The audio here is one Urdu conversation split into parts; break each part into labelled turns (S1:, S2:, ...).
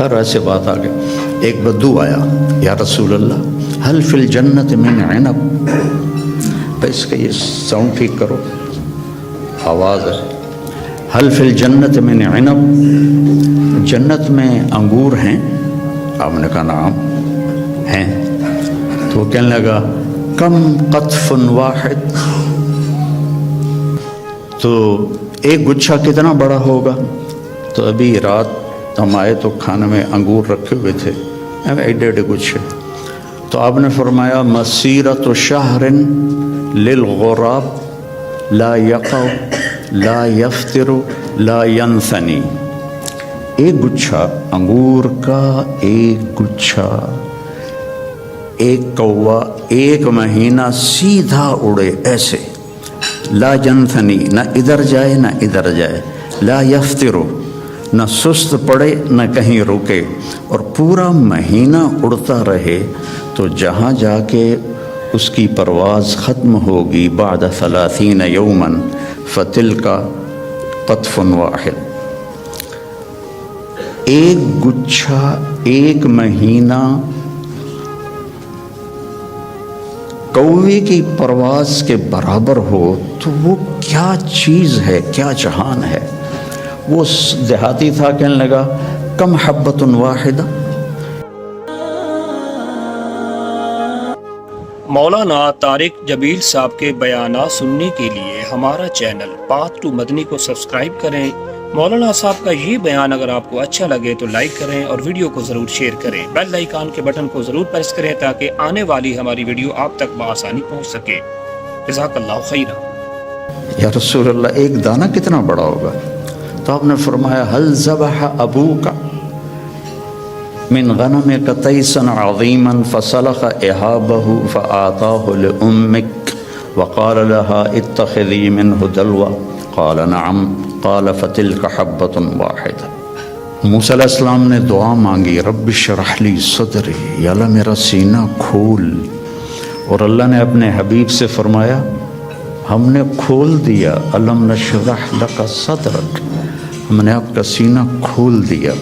S1: خیر ایسے بات آ گئی. ایک بدو آیا, یا رسول اللہ حل فی الجنت من عنب. اس کا یہ ساؤنڈ ٹھیک کرو, آواز ہے. حل فی الجنت من عنب, جنت میں انگور ہیں؟ آپ نے کہا نعم ہیں. تو وہ کہنے لگا کم قطف واحد, تو ایک گچھا کتنا بڑا ہوگا؟ تو ابھی رات ہم آئے تو کھانے میں انگور رکھے ہوئے تھے, ایڈے ایڈے گچھے. تو آپ نے فرمایا مسیرۃ شہر للغراب لا یقع لا یفطر لا ینثنی. ایک گچھا انگور کا, ایک گچھا, ایک کوا ایک مہینہ سیدھا اڑے ایسے, لا ینثنی, نہ ادھر جائے نہ ادھر جائے, لا یفطر, نہ سست پڑے نہ کہیں رکے, اور پورا مہینہ اڑتا رہے. تو جہاں جا کے اس کی پرواز ختم ہوگی بعد 30 یوما فتلک قطف واحد. ایک گچھا ایک مہینہ کوے کی پرواز کے برابر ہو تو وہ کیا چیز ہے, کیا جہان ہے. وہ دیہاتی تھا, کہنے لگا کم حبۃ واحدہ.
S2: مولانا طارق جبیل صاحب کے بیانات سننے کے لیے ہمارا چینل پاتھ ٹو مدنی کو سبسکرائب کریں. مولانا صاحب کا یہ بیان اگر آپ کو اچھا لگے تو لائک کریں اور ویڈیو کو ضرور شیئر کریں. بیل آئیکن کے بٹن کو ضرور پریس کریں تاکہ آنے والی ہماری ویڈیو آپ تک بآسانی پہنچ سکے. جزاک اللہ خیرا.
S1: یا رسول اللہ ایک دانہ کتنا بڑا ہوگا؟ تو آپ نے فرمایا حل ذبح ابوک من غنمک تیسا عظیما فسلخ احابہ فآتاہ لأمک وقال لها اتخذی منہ دلوہ قال نعم قال فتلک حبۃ واحدہ. موسیٰ علیہ السلام نے دعا مانگی رب اشرح لی صدری, یا اللہ میرا سینہ کھول. اور اللہ نے اپنے حبیب سے فرمایا ہم نے کھول دیا, الم نشرح لک صدرک, ہم نے آپ کا سینہ کھول دیا.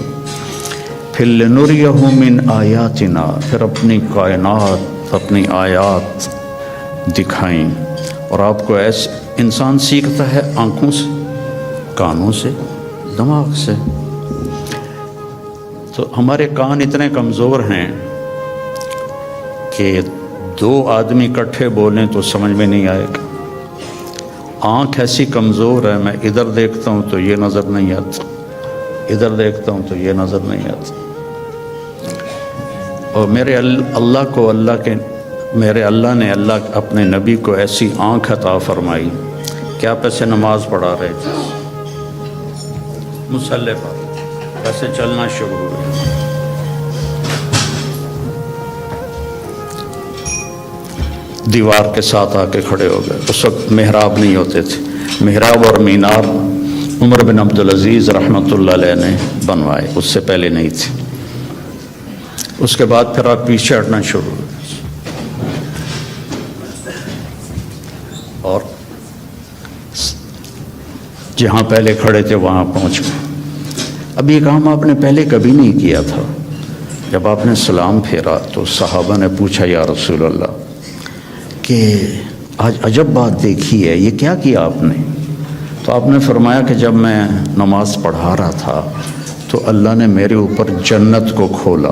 S1: پھر لنریہ من آیاتنا, پھر اپنی کائنات اپنی آیات دکھائیں. اور آپ کو ایسے انسان سیکھتا ہے آنکھوں سے, کانوں سے, دماغ سے. تو ہمارے کان اتنے کمزور ہیں کہ 2 آدمی اکٹھے بولیں تو سمجھ میں نہیں آئے گا. آنکھ ایسی کمزور ہے, میں ادھر دیکھتا ہوں تو یہ نظر نہیں آتا, ادھر دیکھتا ہوں تو یہ نظر نہیں آتا. اور میرے اللہ نے اپنے نبی کو ایسی آنکھ عطا فرمائی کہ آپ ایسے نماز پڑھا رہے تھے مصلی پر, ایسے چلنا شروع ہوئے, دیوار کے ساتھ آ کے کھڑے ہو گئے. اس وقت محراب نہیں ہوتے تھے, محراب اور مینار عمر بن عبدالعزیز رحمۃ اللہ علیہ نے بنوائے, اس سے پہلے نہیں تھے. اس کے بعد پھر آپ پیچھے ہٹنا شروع ہوئے اور جہاں پہلے کھڑے تھے وہاں پہنچ گئے. اب یہ کام آپ نے پہلے کبھی نہیں کیا تھا. جب آپ نے سلام پھیرا تو صحابہ نے پوچھا یا رسول اللہ کہ آج عجب بات دیکھی ہے, یہ کیا کیا آپ نے؟ تو آپ نے فرمایا کہ جب میں نماز پڑھا رہا تھا تو اللہ نے میرے اوپر جنت کو کھولا.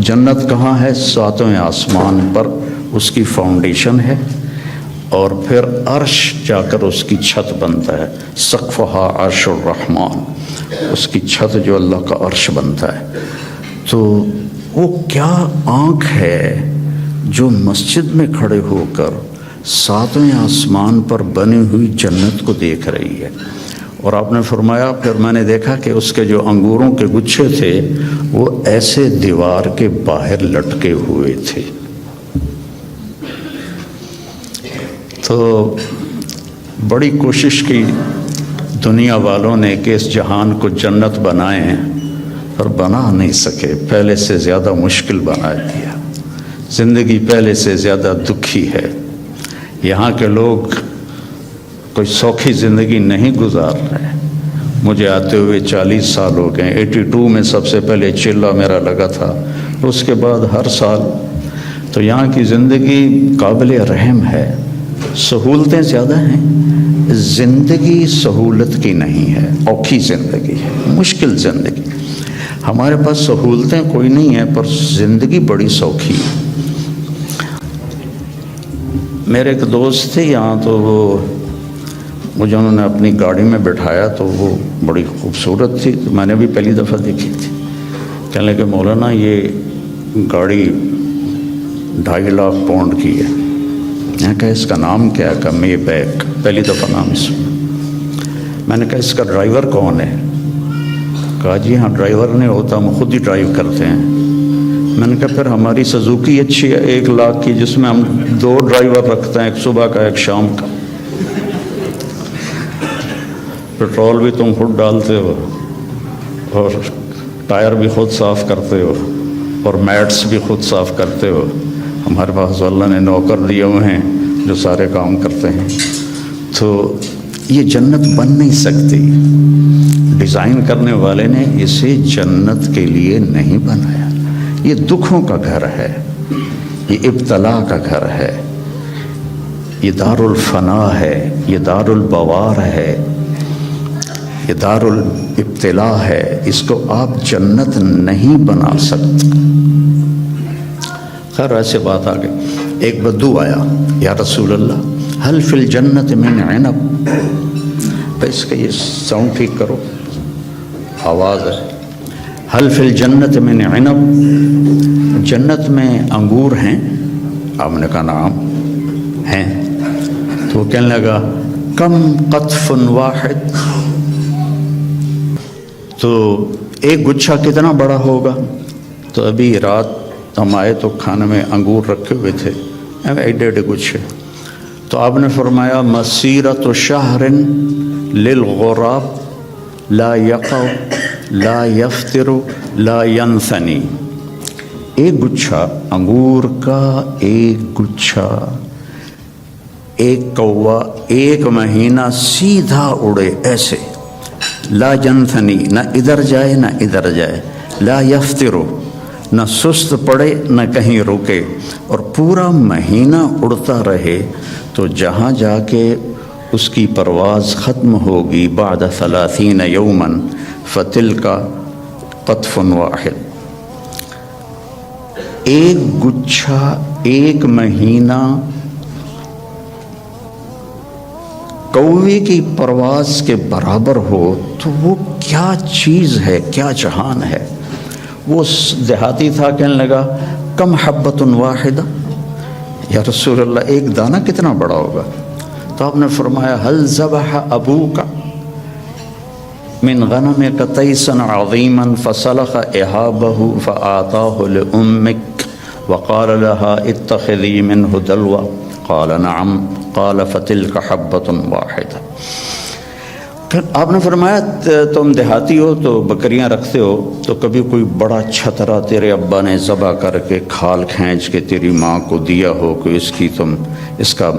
S1: جنت کہاں ہے؟ 7ویں آسمان پر اس کی فاؤنڈیشن ہے, اور پھر عرش جا کر اس کی چھت بنتا ہے. سقفہا عرش الرحمن, اس کی چھت جو اللہ کا عرش بنتا ہے. تو وہ کیا آنکھ ہے جو مسجد میں کھڑے ہو کر 7ویں آسمان پر بنی ہوئی جنت کو دیکھ رہی ہے. اور آپ نے فرمایا پھر میں نے دیکھا کہ اس کے جو انگوروں کے گچھے تھے وہ ایسے دیوار کے باہر لٹکے ہوئے تھے. تو بڑی کوشش کی دنیا والوں نے کہ اس جہان کو جنت بنائیں, پر بنا نہیں سکے. پہلے سے زیادہ مشکل بنا دیا. زندگی پہلے سے زیادہ دکھی ہے. یہاں کے لوگ کوئی سوکھی زندگی نہیں گزار رہے, مجھے آتے ہوئے 40 سال ہو گئے. 82 میں سب سے پہلے چلہ میرا لگا تھا، اس کے بعد ہر سال. تو یہاں کی زندگی قابل رحم ہے، سہولتیں زیادہ ہیں، زندگی سہولت کی نہیں ہے، اوکھی زندگی ہے، مشکل زندگی. ہمارے پاس سہولتیں کوئی نہیں ہیں پر زندگی بڑی سوکھی ہے. میرے ایک دوست تھے یہاں، تو وہ مجھے انہوں نے اپنی گاڑی میں بٹھایا تو وہ بڑی خوبصورت تھی، تو میں نے بھی پہلی دفعہ دیکھی تھی. کہنے لگے مولانا یہ گاڑی 2.5 لاکھ پاؤنڈ کی ہے. میں نے کہا اس کا نام کیا ہے؟ کہ مے بیک. پہلی دفعہ نام سنا. میں نے کہا اس کا ڈرائیور کون ہے؟ کہا جی ہاں ڈرائیور نہیں ہوتا، ہم خود ہی ڈرائیو کرتے ہیں. میں نے کہا پھر ہماری سزوکی اچھی ہے 1 لاکھ کی، جس میں ہم 2 ڈرائیور رکھتے ہیں، ایک صبح کا ایک شام کا. پیٹرول بھی تم خود ڈالتے ہو اور ٹائر بھی خود صاف کرتے ہو اور میٹس بھی خود صاف کرتے ہو. ہمارے پاس اللہ نے نوکر دیے ہوئے ہیں جو سارے کام کرتے ہیں. تو یہ جنت بن نہیں سکتی. ڈیزائن کرنے والے نے اسے جنت کے لیے نہیں بنایا. یہ دکھوں کا گھر ہے، یہ ابتلا کا گھر ہے، یہ دار الفنا ہے، یہ دار البوار ہے، یہ دار الابتلا ہے. اس کو آپ جنت نہیں بنا سکتے. خیر ایسے بات آ گئی. ایک بدو آیا، یا رسول اللہ حل فی الجنت من عنب. اس کا یہ ساؤنڈ ٹھیک کرو، آواز ہے. حل فی الجنت من عنب، جنت میں انگور ہیں؟ آپ نے کہا نعم ہیں. تو وہ کہنے لگا کم قطف واحد، تو ایک گچھا کتنا بڑا ہوگا؟ تو ابھی رات ہم آئے تو کھانے میں انگور رکھے ہوئے تھے، ایڈے گچھے. تو آپ نے فرمایا مسیرۃ شہر للغراب لا یقع لا یفتر لا ینثنی. ایک گچھا انگور کا، ایک گچھا، ایک کوا 1 مہینہ سیدھا اڑے ایسے، لا ینثنی، نہ ادھر جائے نہ ادھر جائے، لا یفتر، نہ سست پڑے نہ کہیں رکے، اور پورا مہینہ اڑتا رہے. تو جہاں جا کے اس کی پرواز ختم ہوگی بعد 30 یوما فتلک قطف واحد. ایک گچھا 1 مہینہ کوے کی پرواز کے برابر ہو تو وہ کیا چیز ہے، کیا جہان ہے. وہ دیہاتی تھا، کہنے لگا کم حبۃ واحدہ، یا رسول اللہ ایک دانہ کتنا بڑا ہوگا؟ تو آپ نے فرمایا حل ذبح ابوک من غنمک تیسا عظیما فسلخ احابہ فآتاہ لأمک وقال لها اتخذی منہ دلوا قال نعم قال فتلک حبۃ واحدہ. پھر آپ نے فرمایا تم دیہاتی ہو تو بکریاں رکھتے ہو، تو کبھی کوئی بڑا چھترا تیرے ابا نے ذبح کر کے کھال کھینچ کے تیری ماں کو دیا ہو کہ اس کا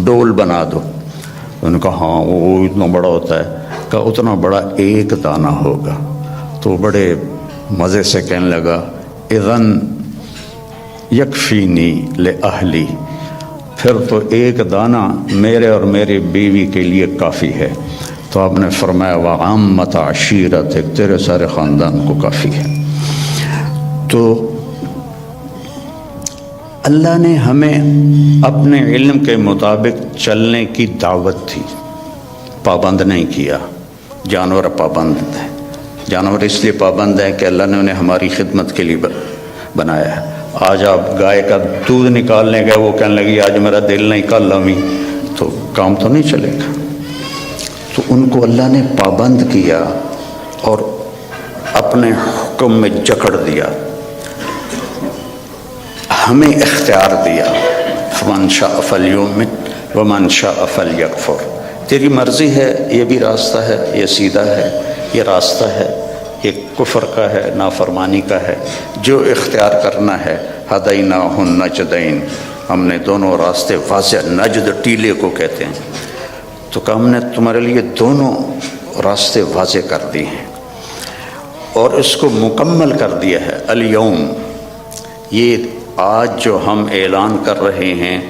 S1: ڈول بنا دو؟ انہوں نے کہا ہاں وہ اتنا بڑا ہوتا ہے. کہا اتنا بڑا ایک دانہ ہوگا. تو بڑے مزے سے کہنے لگا اذن یکفینی لأہلی، پھر تو ایک دانہ میرے اور میری بیوی کے لیے کافی ہے. تو آپ نے فرمایا وعامت عشیرتک، تیرے سارے خاندان کو کافی ہے. تو اللہ نے ہمیں اپنے علم کے مطابق چلنے کی دعوت تھی، پابند نہیں کیا. جانور پابند ہے، جانور اس لیے پابند ہے کہ اللہ نے انہیں ہماری خدمت کے لیے بنایا ہے. آج آپ گائے کا دودھ نکالنے گئے، وہ کہنے لگی آج میرا دل نہیں کل امی، تو کام تو نہیں چلے گا. تو ان کو اللہ نے پابند کیا اور اپنے حکم میں جکڑ دیا، ہمیں اختیار دیا. فمن شاء فلیؤمن ومن شاء فلیکفر. تیری مرضی ہے، یہ بھی راستہ ہے، یہ سیدھا ہے، یہ راستہ ہے، یہ کفر کا ہے، نافرمانی کا ہے. جو اختیار کرنا ہے ہدیناہ النجدین، ہم نے دونوں راستے واضح، نجد ٹیلے کو کہتے ہیں. تو کہ ہم نے تمہارے لیے دونوں راستے واضح کر دیے ہیں اور اس کو مکمل کر دیا ہے۔ الیوم، یہ آج جو ہم اعلان کر رہے ہیں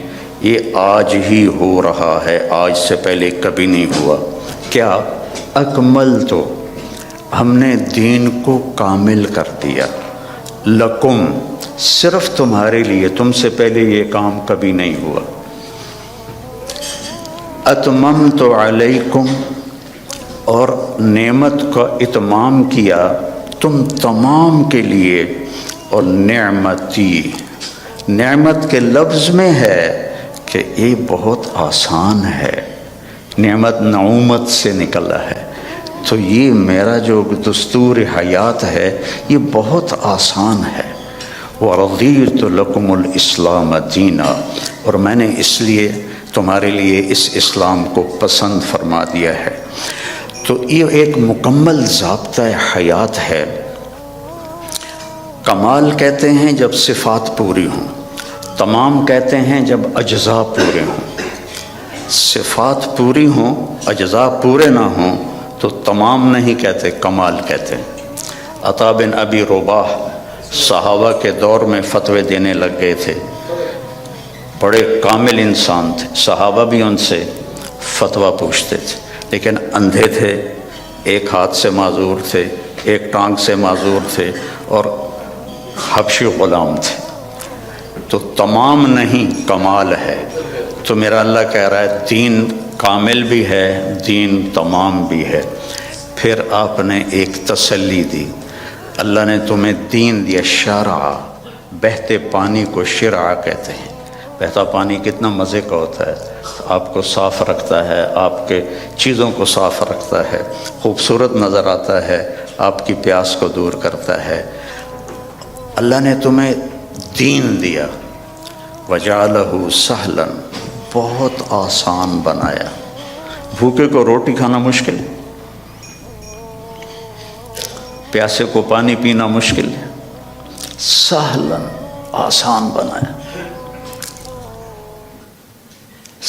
S1: یہ آج ہی ہو رہا ہے، آج سے پہلے کبھی نہیں ہوا۔ کیا؟ اکمل تو ہم نے دین کو کامل کر دیا، لکم، صرف تمہارے لیے، تم سے پہلے یہ کام کبھی نہیں ہوا۔ اتممت علیکم، اور نعمت کا اتمام کیا تم تمام کے لیے، اور نعمتی، نعمت کے لفظ میں ہے کہ یہ بہت آسان ہے، نعمت نعومت سے نکلا ہے، تو یہ میرا جو دستور حیات ہے یہ بہت آسان ہے۔ وَرَضِيتُ لَكُمُ الْإِسْلَامَ دِينًا، اور میں نے اس لیے تمہارے لیے اس اسلام کو پسند فرما دیا ہے۔ تو یہ ایک مکمل ضابطہ حیات ہے۔ کمال کہتے ہیں جب صفات پوری ہوں، تمام کہتے ہیں جب اجزاء پورے ہوں۔ صفات پوری ہوں، اجزاء پورے نہ ہوں تو تمام نہیں کہتے، کمال کہتے ہیں۔ عطا بن ابی رباح صحابہ کے دور میں فتوے دینے لگ گئے تھے، بڑے کامل انسان تھے، صحابہ بھی ان سے فتویٰ پوچھتے تھے، لیکن اندھے تھے، ایک ہاتھ سے معذور تھے، ایک ٹانگ سے معذور تھے، اور حبشی غلام تھے، تو تمام نہیں کمال ہے۔ تو میرا اللہ کہہ رہا ہے دین کامل بھی ہے، دین تمام بھی ہے۔ پھر آپ نے ایک تسلی دی، اللہ نے تمہیں دین دیا، شرع، بہتے پانی کو شرع کہتے ہیں۔ بہتا پانی کتنا مزے کا ہوتا ہے، آپ کو صاف رکھتا ہے، آپ کے چیزوں کو صاف رکھتا ہے، خوبصورت نظر آتا ہے، آپ کی پیاس کو دور کرتا ہے۔ اللہ نے تمہیں دین دیا، وجعلہ سہلا، بہت آسان بنایا۔ بھوکے کو روٹی کھانا مشکل ہے، پیاسے کو پانی پینا مشکل ہے، سہلاً، آسان بنایا۔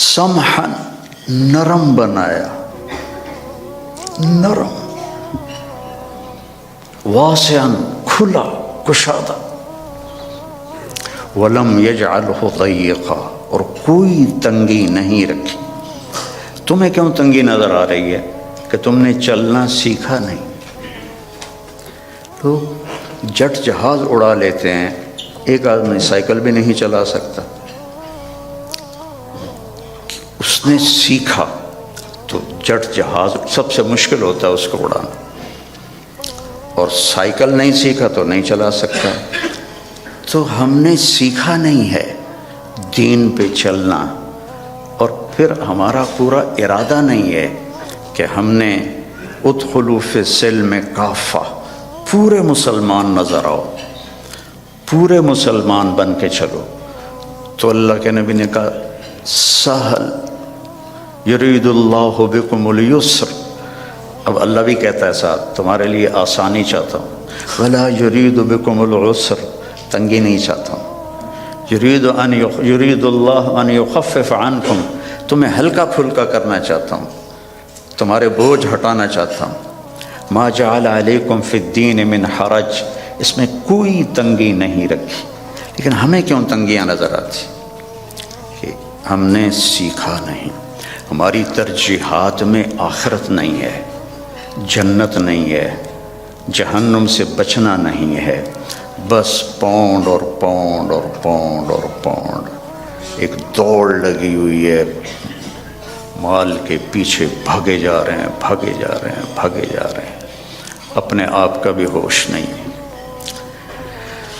S1: سمحاً، نرم بنایا، نرم، واسعاً، کھلا، کشادہ، ولم یجعلہ ضیقا، اور کوئی تنگی نہیں رکھی۔ تمہیں کیوں تنگی نظر آ رہی ہے کہ تم نے چلنا سیکھا نہیں؟ لوگ جٹ جہاز اڑا لیتے ہیں، ایک آدمی سائیکل بھی نہیں چلا سکتا۔ اس نے سیکھا تو جٹ جہاز سب سے مشکل ہوتا ہے اس کو اڑانا، اور سائیکل نہیں سیکھا تو نہیں چلا سکتا۔ تو ہم نے سیکھا نہیں ہے دین پہ چلنا، اور پھر ہمارا پورا ارادہ نہیں ہے کہ ہم نے ادخلوا فی السلم کافہ، پورے مسلمان نظر آؤ، پورے مسلمان بن کے چلو۔ تو اللہ کے نبی نے کہا سہل، یرید اللہ بکم الیسر، اب اللہ بھی کہتا ہے ساتھ تمہارے لیے آسانی چاہتا ہوں، ولا یرید بکم العسر، تنگی نہیں چاہتا ہوں، یرید اللہ ان یخفف عنکم، تمہیں ہلکا پھلکا کرنا چاہتا ہوں، تمہارے بوجھ ہٹانا چاہتا ہوں۔ ما جعل علیکم فی الدین من حرج، اس میں کوئی تنگی نہیں رکھی۔ لیکن ہمیں کیوں تنگیاں نظر آتی؟ کہ ہم نے سیکھا نہیں، ہماری ترجیحات میں آخرت نہیں ہے، جنت نہیں ہے، جہنم سے بچنا نہیں ہے، بس پاؤنڈ اور پاؤنڈ اور پاؤنڈ اور پاؤنڈ، ایک دوڑ لگی ہوئی ہے، مال کے پیچھے بھاگے جا رہے ہیں، بھاگے جا رہے ہیں، بھاگے جا رہے ہیں، اپنے آپ کا بھی ہوش نہیں ہے۔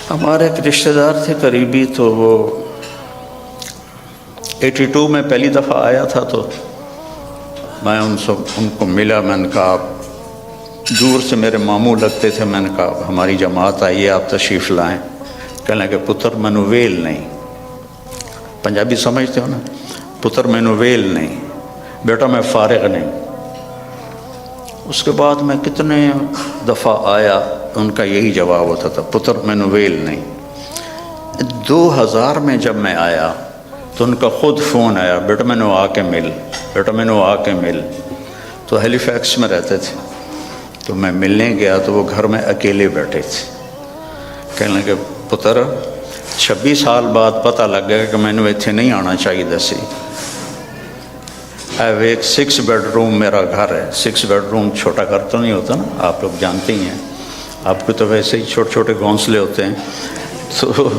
S1: ہمارے ایک رشتہ دار تھے قریبی، تو وہ 82 میں پہلی دفعہ آیا تھا، تو میں ان کو ملا، میں نے کہا دور سے میرے ماموں لگتے تھے، میں نے کہا ہماری جماعت آئی ہے، آپ تشریف لائیں۔ کہنے لگے پتر مینو ویل نہیں، پنجابی سمجھتے ہو نا، پتر مینو ویل نہیں، بیٹا میں فارغ نہیں۔ اس کے بعد میں کتنے دفعہ آیا، ان کا یہی جواب ہوتا تھا، پتر مینو ویل نہیں۔ 2000 میں جب میں آیا تو ان کا خود فون آیا، بیٹا مینو آ کے مل، بیٹا مینو آ کے مل۔ تو ہیلی فیکس میں رہتے تھے، تو میں ملنے گیا تو وہ گھر میں اکیلے بیٹھے تھے. کہنے لگے پتر 26 سال بعد پتہ لگ گیا کہ میں نے اتنے نہیں آنا چاہیے سی. ایک 6 بیڈ روم میرا گھر ہے. 6 بیڈ روم چھوٹا گھر تو نہیں ہوتا نا، آپ لوگ جانتے ہی ہیں. آپ کو تو ویسے ہی چھوٹے چھوٹے گھونسلے ہوتے ہیں، تو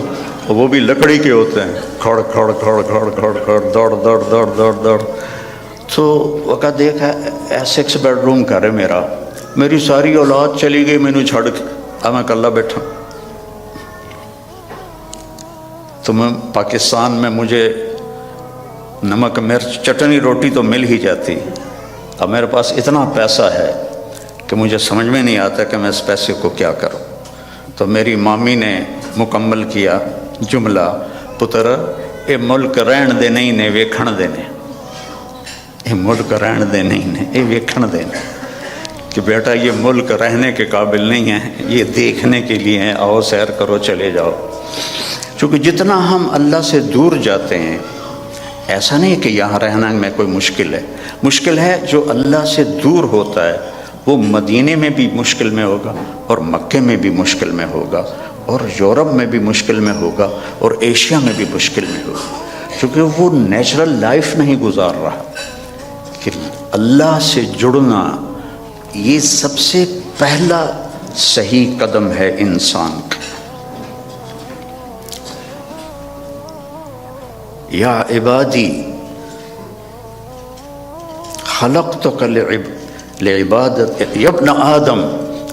S1: وہ بھی لکڑی کے ہوتے ہیں. کھڑ کھڑ کھڑ کھڑ کھڑ کھڑ دوڑ دوڑ دوڑ دوڑ دوڑ. تو وقت دیکھا 6 بیڈ روم گھر ہے میرا، میری ساری اولاد چلی گئی مینو چھڑ کے، اب میں کلا بیٹھا. تو میں پاکستان میں مجھے نمک مرچ چٹنی روٹی تو مل ہی جاتی. اب میرے پاس اتنا پیسہ ہے کہ مجھے سمجھ میں نہیں آتا کہ میں اس پیسے کو کیا کروں. تو میری مامی نے مکمل کیا جملہ، پتر یہ ملک رہن دے نہیں نے ویکھن دے نے. یہ ملک رہن دے نہیں نے، یہ ویکھن دے نے. کہ بیٹا یہ ملک رہنے کے قابل نہیں ہے، یہ دیکھنے کے لیے ہیں. آؤ سیر کرو چلے جاؤ. چونکہ جتنا ہم اللہ سے دور جاتے ہیں، ایسا نہیں کہ یہاں رہنا میں کوئی مشکل ہے. مشکل ہے جو اللہ سے دور ہوتا ہے، وہ مدینے میں بھی مشکل میں ہوگا، اور مکے میں بھی مشکل میں ہوگا، اور یورپ میں بھی مشکل میں ہوگا، اور ایشیا میں بھی مشکل میں ہوگا. کیونکہ وہ نیچرل لائف نہیں گزار رہا. کہ اللہ سے جڑنا یہ سب سے پہلا صحیح قدم ہے انسان کا. یا عبادی خلقتک لعبادت یا ابن آدم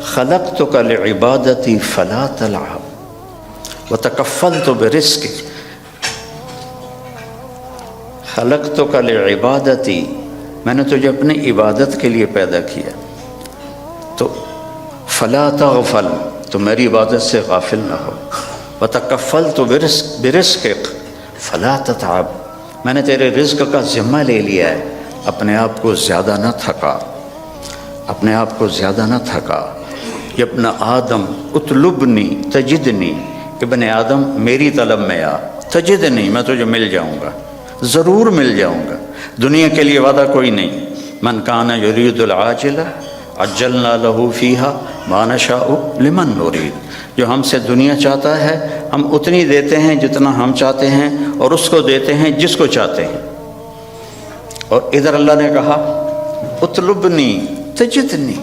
S1: خلقتک لعبادتی فلا تلعب وتکفلت برزقک. خلقتک لعبادتی، میں نے تجھے اپنی عبادت کے لیے پیدا کیا، تو فلا تغفل، تو میری عبادت سے غافل نہ ہو. وتکفلت برزقک فلا تتعب، میں نے تیرے رزق کا ذمہ لے لیا ہے، اپنے آپ کو زیادہ نہ تھکا، اپنے آپ کو زیادہ نہ تھکا. یا ابن آدم اطلبنی تجدنی، ابن آدم میری طلب میں آ، تجدنی میں تجھے مل جاؤں گا، ضرور مل جاؤں گا. دنیا کے لیے وعدہ کوئی نہیں. من کان یرید العاجلہ عجلنا له فیہا ما نشاء لمن نرید. جو ہم سے دنیا چاہتا ہے ہم اتنی دیتے ہیں جتنا ہم چاہتے ہیں، اور اس کو دیتے ہیں جس کو چاہتے ہیں. اور ادھر اللہ نے کہا اطلبنی تجدنی،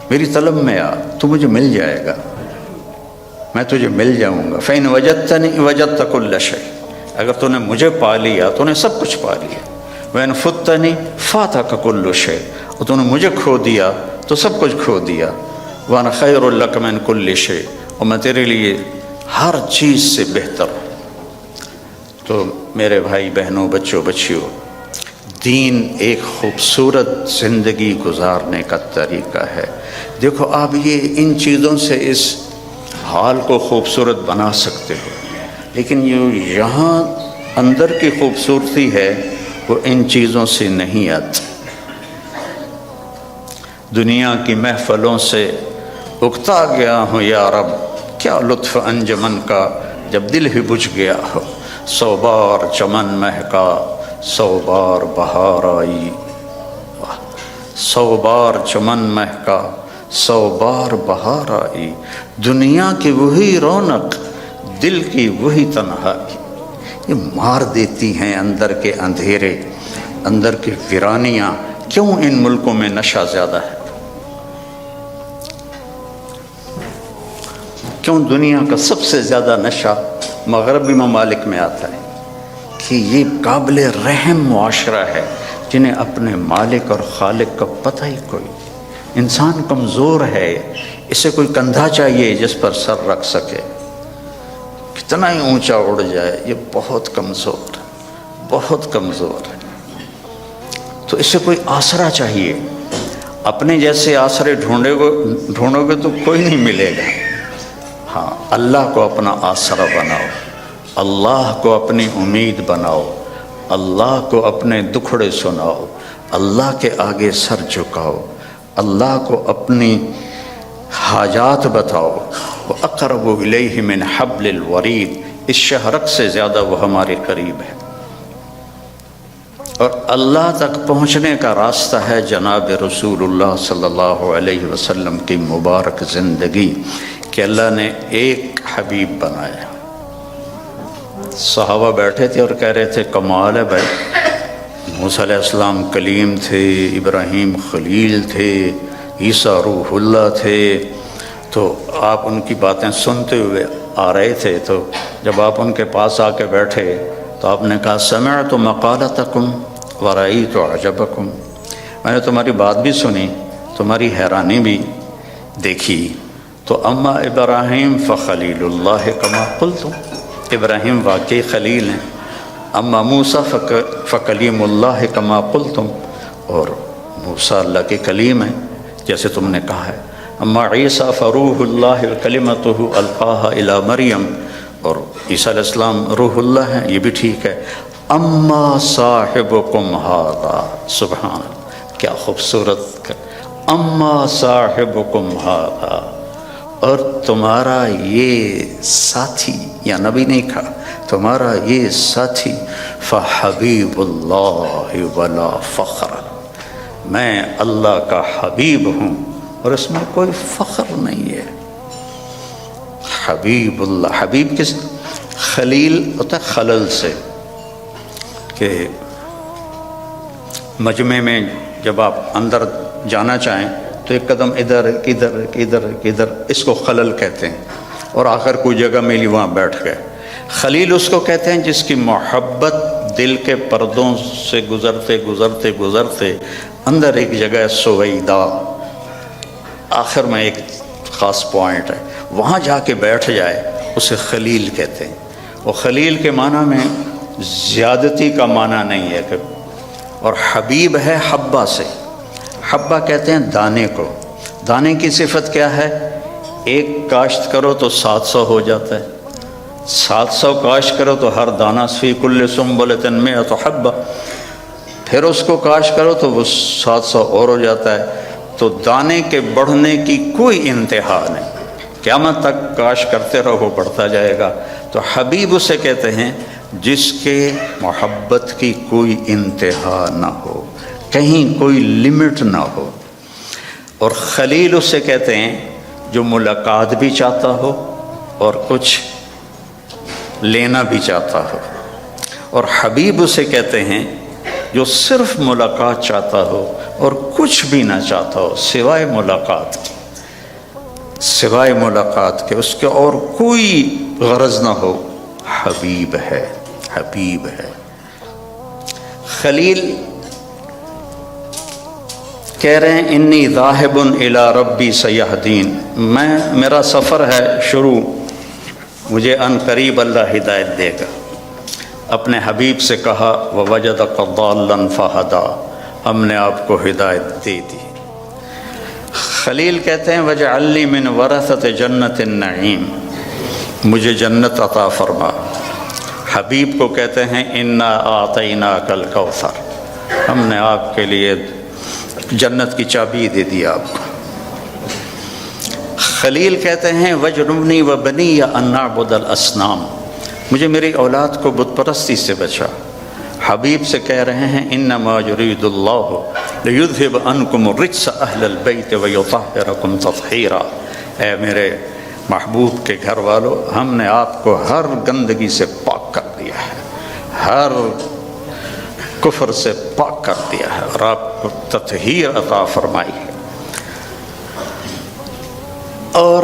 S1: میری طلب میں آ، تو مجھے مل جائے گا، میں تجھے مل جاؤں گا. فإن وجدتنی وجدت کل شیء، اگر تو نے مجھے پا لیا تو نے سب کچھ پا لیا. وإن فتنی فاتک کل شیء، اور تو نے مجھے کھو دیا تو سب کچھ کھو دیا. وأنا خیر لک من کل شیء، اور میں تیرے لیے ہر چیز سے بہتر ہوں. تو میرے بھائی بہنوں، بچوں بچیوں، دین ایک خوبصورت زندگی گزارنے کا طریقہ ہے. دیکھو آپ یہ ان چیزوں سے اس حال کو خوبصورت بنا سکتے ہو، لیکن یہ یہاں اندر کی خوبصورتی ہے وہ ان چیزوں سے نہیں آتی. دنیا کی محفلوں سے اکتا گیا ہوں یا رب، کیا لطف انجمن کا جب دل ہی بجھ گیا ہو. 100 بار چمن مہکا 100 بار بہار آئی، 100 بار چمن مہکا 100 بار بہار آئی. دنیا کی وہی رونق، دل کی وہی تنہائی، یہ مار دیتی ہیں اندر کے اندھیرے، اندر کی ویرانیاں. کیوں ان ملکوں میں نشہ زیادہ ہے؟ کیوں دنیا کا سب سے زیادہ نشہ مغربی ممالک میں آتا ہے؟ کہ یہ قابل رحم معاشرہ ہے جنہیں اپنے مالک اور خالق کا پتہ ہی کوئی. انسان کمزور ہے، اسے کوئی کندھا چاہیے جس پر سر رکھ سکے. کتنا ہی اونچا اڑ جائے یہ بہت کمزور ہے، بہت کمزور ہے. تو اسے کوئی آسرا چاہیے. اپنے جیسے آسرے ڈھونڈو گے تو کوئی نہیں ملے گا. ہاں، اللہ کو اپنا آسرا بناؤ، اللہ کو اپنی امید بناؤ، اللہ کو اپنے دکھڑے سناؤ، اللہ کے آگے سر جھکاؤ، اللہ کو اپنی حاجات بتاؤ. وَأَقْرَبُ إِلَيْهِ مِنْ حَبْلِ الْوَرِيدِ، اس شہرک سے زیادہ وہ ہمارے قریب ہے. اور اللہ تک پہنچنے کا راستہ ہے جناب رسول اللہ صلی اللہ علیہ وسلم کی مبارک زندگی کہ اللہ نے ایک حبیب بنایا۔ صحابہ بیٹھے تھے اور کہہ رہے تھے کمال ہے بھائی، موسیٰ علیہ السلام کلیم تھے، ابراہیم خلیل تھے، عیسیٰ روح اللہ تھے، تو آپ ان کی باتیں سنتے ہوئے آ رہے تھے، تو جب آپ ان کے پاس آ کے بیٹھے تو آپ نے کہا سمعت مقالتکم ورأیت عجبکم، میں نے تمہاری بات بھی سنی، تمہاری حیرانی بھی دیکھی، تو اما ابراہیم فخلیل اللہ کما قلتم، ابراہیم واقعی خلیل ہیں، اما موسیٰ فکلیم اللہ کما قلتم، اور موسیٰ اللہ کے کلیم ہیں جیسے تم نے کہا ہے، اما عیسیٰ فروح اللہ کلمتہ القاہا الی مریم، اور عیسیٰ علیہ السلام روح اللہ ہیں، یہ بھی ٹھیک ہے، اما صاحبکم ھذا، سبحان اللہ کیا خوبصورت، اما صاحبکم ھذا، اور تمہارا یہ ساتھی، یا نبی نہیں کہا، تمہارا یہ ساتھی فحبیب اللہ ولا فخر، میں اللہ کا حبیب ہوں اور اس میں کوئی فخر نہیں ہے۔ حبیب اللہ، حبیب کس، خلیل ہوتا ہے خلل سے، کہ مجمع میں جب آپ اندر جانا چاہیں تو ایک قدم ادھر ادھر ادھر ادھر، اس کو خلل کہتے ہیں، اور آخر کوئی جگہ ملی وہاں بیٹھ گئے۔ خلیل اس کو کہتے ہیں جس کی محبت دل کے پردوں سے گزرتے گزرتے گزرتے اندر ایک جگہ سویدہ، آخر میں ایک خاص پوائنٹ ہے، وہاں جا کے بیٹھ جائے، اسے خلیل کہتے ہیں۔ اور خلیل کے معنی میں زیادتی کا معنی نہیں ہے، اور حبیب ہے حبہ سے، حبہ کہتے ہیں دانے کو، دانے کی صفت کیا ہے، ایک کاشت کرو تو 700 ہو جاتا ہے، 700 کاشت کرو تو ہر دانہ فی کل سنبلۃ مئۃ حبہ، پھر اس کو کاشت کرو تو وہ 700 اور ہو جاتا ہے، تو دانے کے بڑھنے کی کوئی انتہا نہیں، قیامت تک کاشت کرتے رہو بڑھتا جائے گا۔ تو حبیب اسے کہتے ہیں جس کے محبت کی کوئی انتہا نہ ہو، کہیں کوئی لمٹ نہ ہو، اور خلیل اسے کہتے ہیں جو ملاقات بھی چاہتا ہو اور کچھ لینا بھی چاہتا ہو، اور حبیب اسے کہتے ہیں جو صرف ملاقات چاہتا ہو اور کچھ بھی نہ چاہتا ہو سوائے ملاقات کی، سوائے ملاقات کے اس کے اور کوئی غرض نہ ہو، حبیب ہے، حبیب ہے۔ خلیل کہہ رہے ہیں انی ذاہب الی ربی سیہدین، میرا سفر ہے شروع، مجھے ان قریب اللہ ہدایت دے گا۔ اپنے حبیب سے کہا ووجدک ضالا فہدی، ہم نے آپ کو ہدایت دے دی۔ خلیل کہتے ہیں وجعل لی من ورثۃ جنت النعیم، مجھے جنت عطا فرما۔ حبیب کو کہتے ہیں انا اعطیناک الکوثر، ہم نے آپ کے لیے جنت کی چابی دے دی آپ کو۔ خلیل کہتے ہیں وجنبنی وبنی ان نعبد الاصنام، مجھے میری اولاد کو بت پرستی سے بچا۔ حبیب سے کہہ رہے ہیں انما یرید اللہ لیذھب عنکم الرجس اہل البیت ویطہرکم تطہیرا، اے میرے محبوب کے گھر والو، ہم نے آپ کو ہر گندگی سے پاک کر دیا ہے، ہر کفر سے پاک کر دیا ہے، اور آپ کو تطہیر عطا فرمائی ہے۔ اور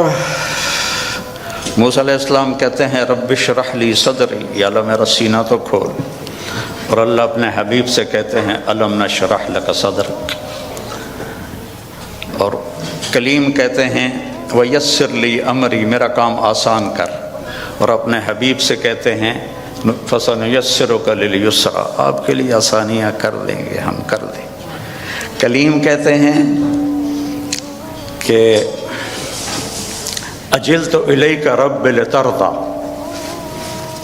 S1: موسیٰ علیہ السلام کہتے ہیں رب اشرح لی صدری، یا اللہ میرا سینہ تو کھول، اور اللہ اپنے حبیب سے کہتے ہیں الم نشرح لک صدرک، اور کلیم کہتے ہیں ویسر لی امری، میرا کام آسان کر، اور اپنے حبیب سے کہتے ہیں فسنیسرک للیسرا، آپ کے لیے آسانیاں کر دیں گے، ہم کر دیں گے۔ کلیم کہتے ہیں کہ اجلت الیک رب لترضی،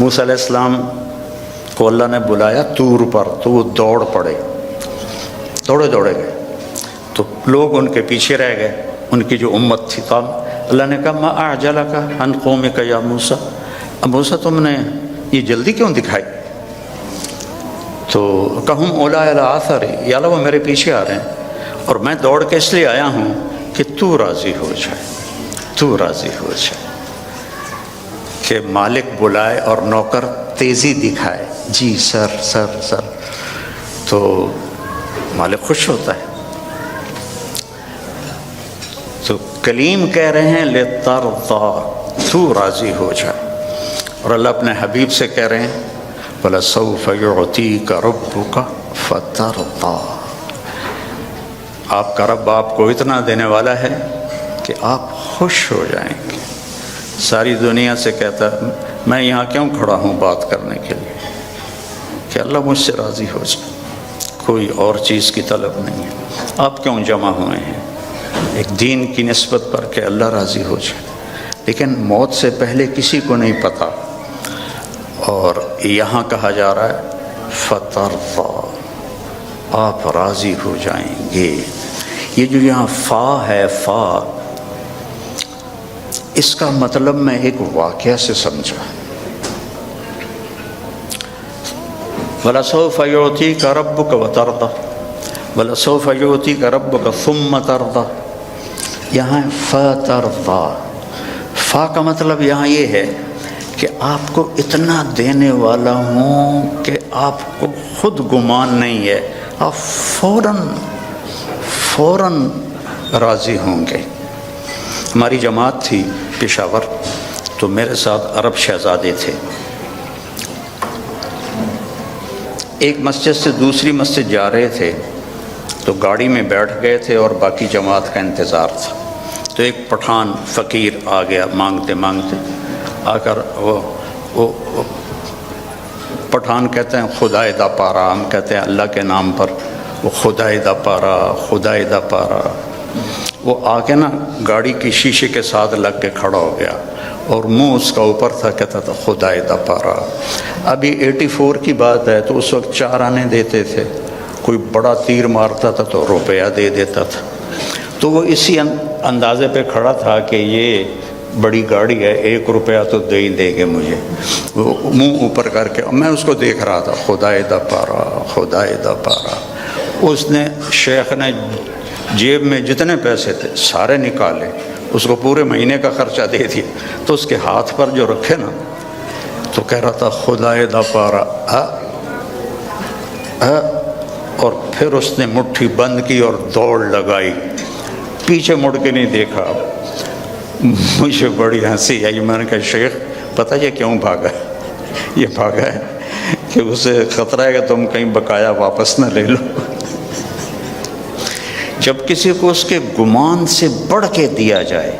S1: موسیٰ علیہ السلام کو اللہ نے بلایا طور پر، تو وہ دوڑ پڑے، دوڑے دوڑے گئے، تو لوگ ان کے پیچھے رہ گئے، ان کی جو امت تھی۔ تو اللہ نے کہا ما اعجلک عن قومک یا موسیٰ، اب موسیٰ تم نے یہ جلدی کیوں دکھائی؟ تو کہم اولا علی آثر، یا اللہ وہ میرے پیچھے آ رہے ہیں اور میں دوڑ کے اس لیے آیا ہوں کہ تو راضی ہو جائے، تو راضی ہو جائے، کہ مالک بلائے اور نوکر تیزی دکھائے، جی سر سر سر، تو مالک خوش ہوتا ہے۔ تو کلیم کہہ رہے ہیں لِتَرْضَى، تو راضی ہو جائے، اور اللہ اپنے حبیب سے کہہ رہے ہیں وَلَسَوْفَ يُعْطِيكَ رَبُّكَ فَتَرْضَى، آپ کا رب آپ کو اتنا دینے والا ہے کہ آپ خوش ہو جائیں گے۔ ساری دنیا سے کہتا ہے میں یہاں کیوں کھڑا ہوں بات کرنے کے لیے، کہ اللہ مجھ سے راضی ہو جائے، کوئی اور چیز کی طلب نہیں ہے۔ آپ کیوں جمع ہوئے ہیں؟ ایک دین کی نسبت پر کہ اللہ راضی ہو جائے، لیکن موت سے پہلے کسی کو نہیں پتہ، اور یہاں کہا جا رہا ہے فَتَرْضَى، آپ راضی ہو جائیں گے۔ یہ جو یہاں فا ہے، فا، اس کا مطلب میں ایک واقعہ سے سمجھا۔ وَلَسَوْفَ يُعْطِيكَ رَبُّكَ وَتَرْضَى، وَلَسَوْفَ يُعْطِيكَ رَبُّكَ ثُمَّ تَرْضَى، یہاں فَتَرْضَى، فا کا مطلب یہاں یہ ہے کہ آپ کو اتنا دینے والا ہوں کہ آپ کو خود گمان نہیں ہے، آپ فوراً راضی ہوں گے۔ ہماری جماعت تھی پشاور، تو میرے ساتھ عرب شہزادے تھے، ایک مسجد سے دوسری مسجد جا رہے تھے، تو گاڑی میں بیٹھ گئے تھے اور باقی جماعت کا انتظار تھا، تو ایک پٹھان فقیر آ گیا مانگتے مانگتے، آ کر وہ پٹھان کہتے ہیں خدائے دا پارا، ہم کہتے ہیں اللہ کے نام پر، وہ خدائے دا پارا، خدائے دا پارا، وہ آ کے نا گاڑی کی شیشے کے ساتھ لگ کے کھڑا ہو گیا اور منہ اس کا اوپر تھا، کہتا تھا خدائے دا پارا۔ ابھی 84 کی بات ہے، تو اس وقت 4 آنے دیتے تھے، کوئی بڑا تیر مارتا تھا تو روپیہ دے دیتا تھا، تو وہ اسی اندازے پہ کھڑا تھا کہ یہ بڑی گاڑی ہے، 1 روپیہ تو دے ہی دے گے مجھے، وہ منہ اوپر کر کے، میں اس کو دیکھ رہا تھا، خدائے دا پارا، خدائے دا پارا۔ اس نے، شیخ نے جیب میں جتنے پیسے تھے سارے نکالے، اس کو پورے مہینے کا خرچہ دے دیا، تو اس کے ہاتھ پر جو رکھے نا، تو کہہ رہا تھا خدائے دا پارا، اور پھر اس نے مٹھی بند کی اور دوڑ لگائی، پیچھے مڑ کے نہیں دیکھا۔ مجھے بڑی ہنسی آئی، میں نے کہا شیخ پتہ یہ کیوں بھاگا ہے؟ یہ بھاگا ہے کہ اسے خطرہ ہے کہ تم کہیں بقایا واپس نہ لے لو۔ جب کسی کو اس کے گمان سے بڑھ کے دیا جائے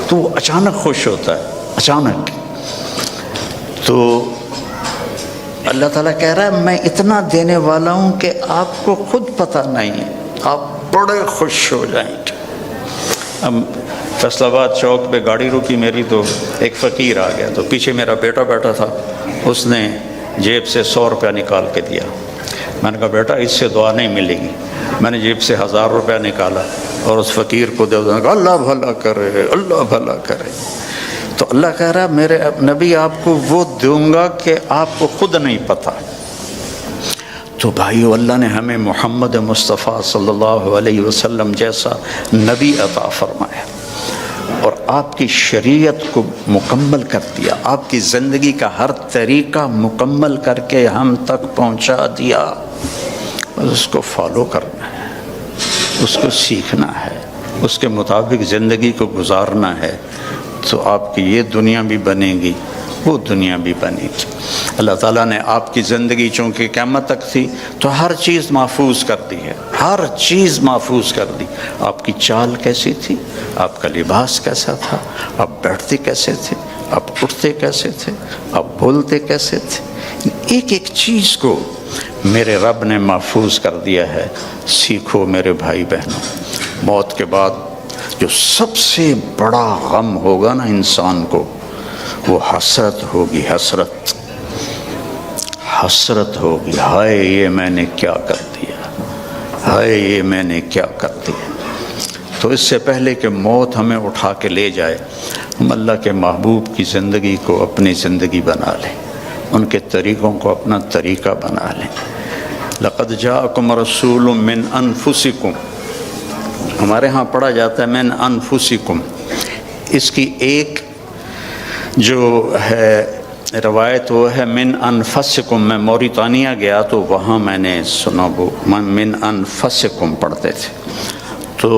S1: تو وہ اچانک خوش ہوتا ہے، اچانک۔ تو اللہ تعالیٰ کہہ رہا ہے میں اتنا دینے والا ہوں کہ آپ کو خود پتہ نہیں ہے، آپ بڑے خوش ہو جائیں گے۔ اب فیصل آباد چوک پہ گاڑی رکی میری، تو ایک فقیر آ گیا، تو پیچھے میرا بیٹا بیٹھا تھا، اس نے جیب سے 100 روپیہ نکال کے دیا۔ میں نے کہا بیٹا اس سے دعا نہیں ملے گی۔ میں نے جیب سے 1000 روپیہ نکالا اور اس فقیر کو دے دیا، اللہ بھلا کرے، اللہ بھلا کرے۔ تو اللہ کہہ رہا میرے نبی آپ کو وہ دوں گا کہ آپ کو خود نہیں پتہ۔ تو بھائیو، اللہ نے ہمیں محمد مصطفیٰ صلی اللہ علیہ وسلم جیسا نبی عطا فرمایا، اور آپ کی شریعت کو مکمل کر دیا، آپ کی زندگی کا ہر طریقہ مکمل کر کے ہم تک پہنچا دیا۔ بس اس کو فالو کرنا ہے، اس کو سیکھنا ہے، اس کے مطابق زندگی کو گزارنا ہے، تو آپ کی یہ دنیا بھی بنے گی، وہ دنیا بھی بنے گی۔ اللہ تعالیٰ نے آپ کی زندگی چونکہ قیامت تک تھی تو ہر چیز محفوظ کر دی ہے، ہر چیز محفوظ کر دی۔ آپ کی چال کیسی تھی، آپ کا لباس کیسا تھا، آپ بیٹھتے کیسے تھے، آپ اٹھتے کیسے تھے، آپ بولتے کیسے تھے، ایک ایک چیز کو میرے رب نے محفوظ کر دیا ہے۔ سیکھو میرے بھائی بہنوں، موت کے بعد جو سب سے بڑا غم ہوگا نا انسان کو، وہ حسرت ہوگی، حسرت، حسرت ہوگی، ہائے یہ میں نے کیا کر دیا، ہائے یہ میں نے کیا کر دیا۔ تو اس سے پہلے کہ موت ہمیں اٹھا کے لے جائے، ہم اللہ کے محبوب کی زندگی کو اپنی زندگی بنا لیں، ان کے طریقوں کو اپنا طریقہ بنا لیں۔ لقد جاءکم رسول من انفسکم، ہمارے ہاں پڑھا جاتا ہے من انفسکم، اس کی ایک جو ہے روایت وہ ہے من انفسکم۔ میں موریتانیہ گیا تو وہاں میں نے سنا وہ من انفسکم پڑھتے تھے۔ تو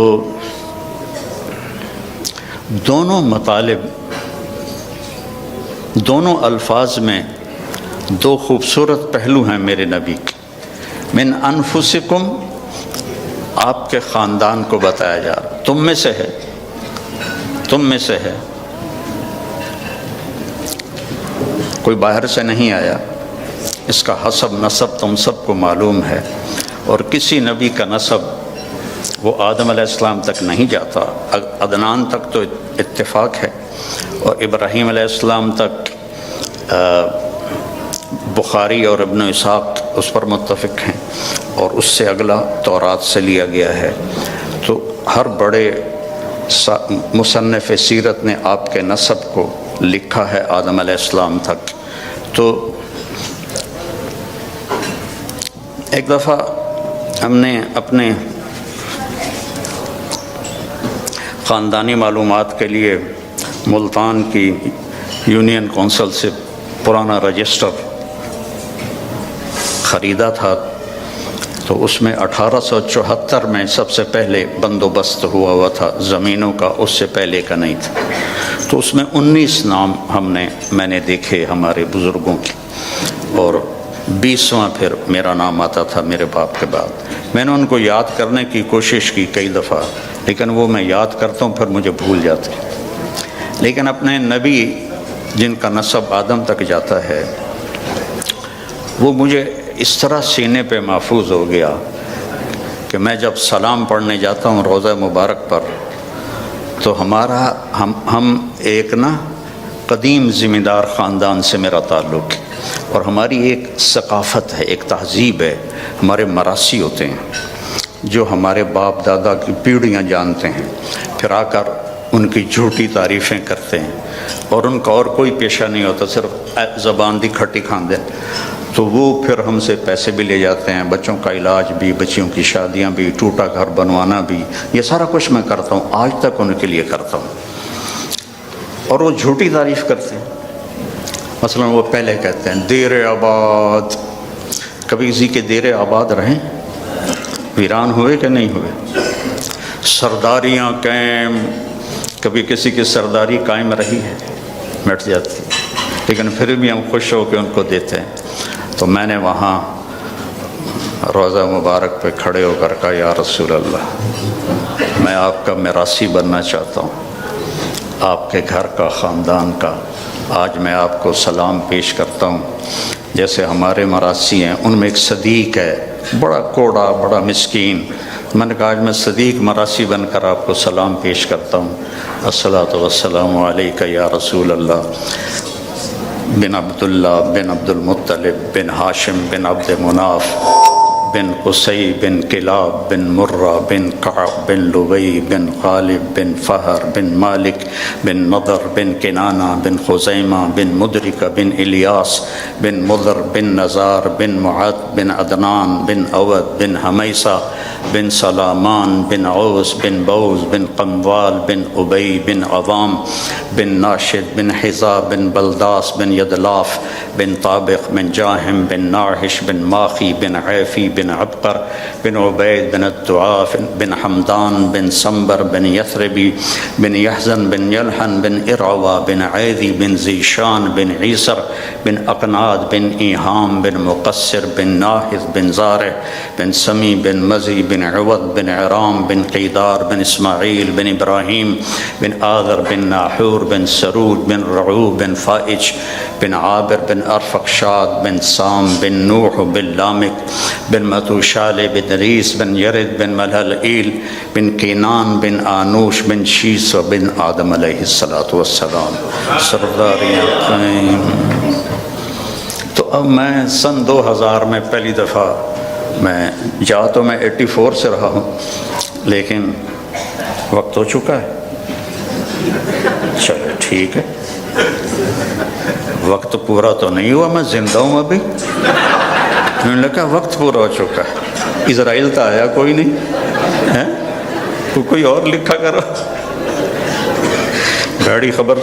S1: دونوں مطالب، دونوں الفاظ میں دو خوبصورت پہلو ہیں میرے نبی کے۔ من انفسکم آپ کے خاندان کو بتایا جا رہا، تم میں سے ہے، تم میں سے ہے، کوئی باہر سے نہیں آیا، اس کا حسب نسب تم سب کو معلوم ہے، اور کسی نبی کا نسب وہ آدم علیہ السلام تک نہیں جاتا، عدنان تک تو اتفاق ہے، اور ابراہیم علیہ السلام تک بخاری اور ابن اسحاق اس پر متفق ہیں، اور اس سے اگلا تورات سے لیا گیا ہے۔ تو ہر بڑے مصنف سیرت نے آپ کے نسب کو لکھا ہے آدم علیہ السلام تک۔ تو ایک دفعہ ہم نے اپنے خاندانی معلومات کے لیے ملتان کی یونین کونسل سے پرانا رجسٹر خریدا تھا، تو اس میں 1874 میں سب سے پہلے بندوبست ہوا تھا زمینوں کا، اس سے پہلے کا نہیں تھا۔ تو اس میں 19 نام میں نے دیکھے ہمارے بزرگوں کے، اور 20واں پھر میرا نام آتا تھا میرے باپ کے بعد۔ میں نے ان کو یاد کرنے کی کوشش کی کئی دفعہ، لیکن وہ میں یاد کرتا ہوں پھر مجھے بھول جاتے۔ لیکن اپنے نبی جن کا نسب آدم تک جاتا ہے، وہ مجھے اس طرح سینے پہ محفوظ ہو گیا کہ میں جب سلام پڑھنے جاتا ہوں روضہ مبارک پر، تو ہم ایک قدیم ذمہ دار خاندان سے میرا تعلق ہے، اور ہماری ایک ثقافت ہے، ایک تہذیب ہے، ہمارے مراسی ہوتے ہیں جو ہمارے باپ دادا کی پیڑھیاں جانتے ہیں، پھر آ کر ان کی جھوٹی تعریفیں کرتے ہیں، اور ان کا اور کوئی پیشہ نہیں ہوتا، صرف زبان دی کھٹی کھاندے۔ تو وہ پھر ہم سے پیسے بھی لے جاتے ہیں، بچوں کا علاج بھی، بچیوں کی شادیاں بھی، ٹوٹا گھر بنوانا بھی، یہ سارا کچھ میں کرتا ہوں، آج تک ان کے لیے کرتا ہوں، اور وہ جھوٹی تعریف کرتے ہیں۔ مثلا وہ پہلے کہتے ہیں دیر آباد، کبھی کسی کے دیر آباد رہیں، ویران ہوئے کہ نہیں ہوئے؟ سرداریاں قائم، کبھی کسی کی سرداری قائم رہی ہے؟ مٹ جاتی، لیکن پھر بھی ہم خوش ہو کے ان کو دیتے ہیں۔ تو میں نے وہاں روضہ مبارک پہ کھڑے ہو کر کہا یا رسول اللہ، میں آپ کا میراثی بننا چاہتا ہوں، آپ کے گھر کا، خاندان کا۔ آج میں آپ کو سلام پیش کرتا ہوں، جیسے ہمارے مراثی ہیں، ان میں ایک صدیق ہے، بڑا کوڑا، بڑا مسکین۔ میں نے کہا آج میں صدیق مراثی بن کر آپ کو سلام پیش کرتا ہوں، الصلاۃ والسلام علیک یا رسول اللہ، بن عبداللہ بن عبد المطلب بن ہاشم بن عبد مناف بن قصی بن کلاب بن مرہ بن کعب بن لبی بن غالب بن فہر بن مالک بن نضر بن کنانہ بن خزیمہ بن مدرکہ بن الیاس بن مضر بن نزار بن معد بن عدنان بن اود بن حمیسہ بن سلامان بن عوس بن بوز بن قموال بن ابی بن عوام بن ناشد بن حذا بن بلداس بن یدلاف بن طابق بن جاہم بن ناحش بن ماخی بن عیفی بن عبقر بن عبید بن الدعاف بن حمدان بن سنبر بن یثربی بن یحزن بن یلحن بن ارعوا بن عیدی بن زیشان بن عیسر بن اقناد بن ایہام بن مقصر بن ناحذ بن زارع بن سمی بن مزی بن عوض بن عرام بن قیدار بن اسماعیل بن ابراہیم بن آذر بن ناحور بن سرود بن رعوب بن فائج بن عابر بن ارفقشاد بن سام بن نوح بن لامک بن متوشال بن ریس بن یرد بن ملحلئیل بن کینان بن آنوش بن شیس و بن آدم علیہ السلام سرداریاں قائم۔ تو اب میں سن 2000 میں پہلی دفعہ میں تو میں 84 سے رہا ہوں، لیکن وقت ہو چکا ہے، چلو ٹھیک ہے، وقت پورا تو نہیں ہوا، میں زندہ ہوں ابھی، انہوں نے کہا وقت پورا ہو چکا ہے، اسرائیل تو آیا کوئی نہیں ہے، کوئی اور لکھا کرو. گاڑی خبر